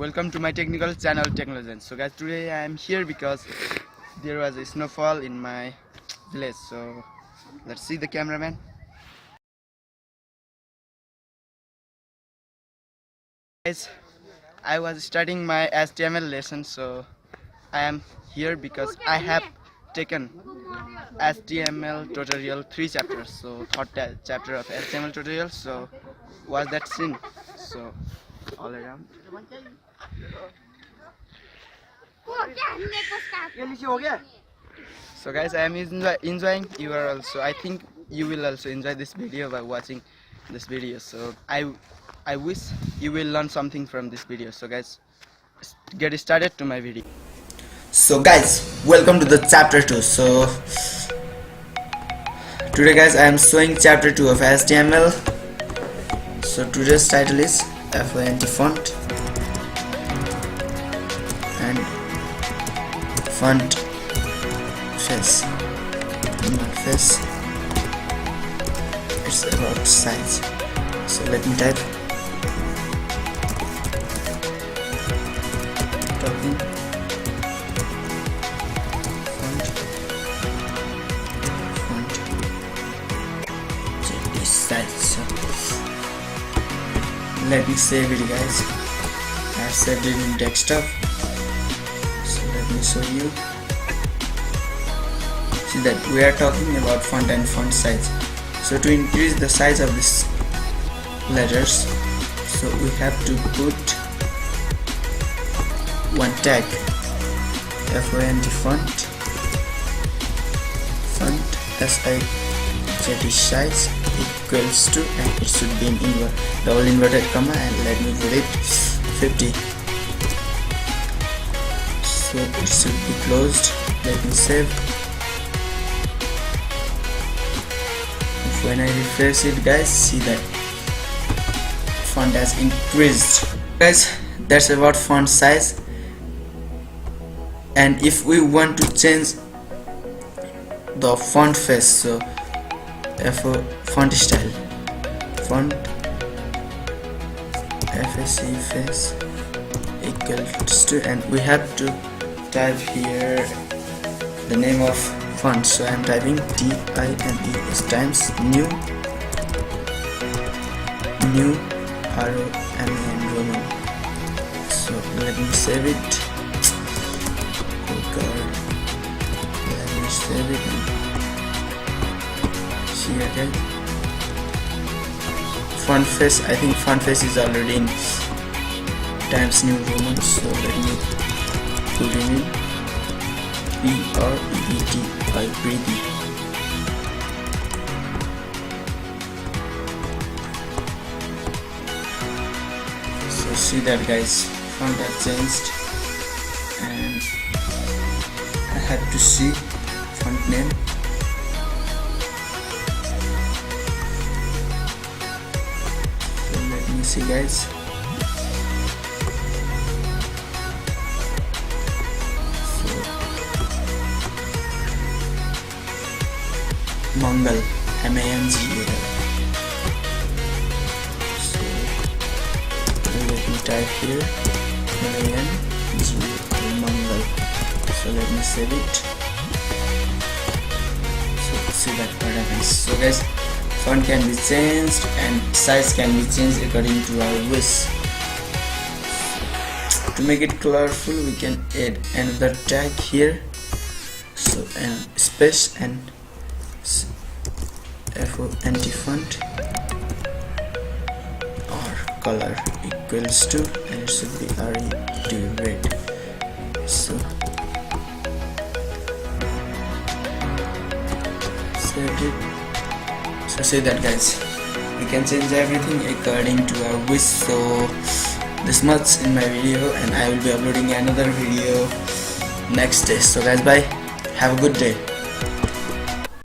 welcome to my technical channel Technologians. So guys, today I am here because there was a snowfall in my village. So let's see the cameraman. Guys, I was studying my HTML lesson, so I am here because I have taken HTML tutorial 3 chapters. So third chapter of HTML tutorial. So was that scene? So all around. So guys, I am enjoying. You are also. I think you will also enjoy this video by watching this video. So I wish you will learn something from this video. So guys, get started to my video. So guys, welcome to the chapter 2. So today guys, I am showing chapter 2 of HTML. So today's title is font font and font face. Not face. It's about size. So let me type. Talking. Font. Check this size. So let me save it, guys. I have saved it in desktop. So let me show you. See that we are talking about font and font size. So to increase the size of these letters, so we have to put one tag, font size equals to, and it should be in double inverted comma, and let me put it 50. So it should be closed. Let me save. When I refresh it, guys, see that font has increased. Guys, that's about font size. And if we want to change the font face, so font style, font FSC face equals to, and we have to type here the name of font. So I am typing TIME times new Roman. So let me save it. Oh god, let me save it. See again, font face. I think font face is already in Times New Roman. So let me put it in breathe. So see that, guys, font has changed, and I have to see font name. So let me see, guys. Mangal, MANGAL. So let me type here MANGAL, Mangal. So let me save it. So see that what happens. So guys, font can be changed and size can be changed according to our wish. To make it colorful, we can add another tag here. So and space and font or color equals to, and it should be red. So save it. So see that, guys, we can change everything according to our wish. So this much in my video, and I will be uploading another video next day. So guys, bye, have a good day.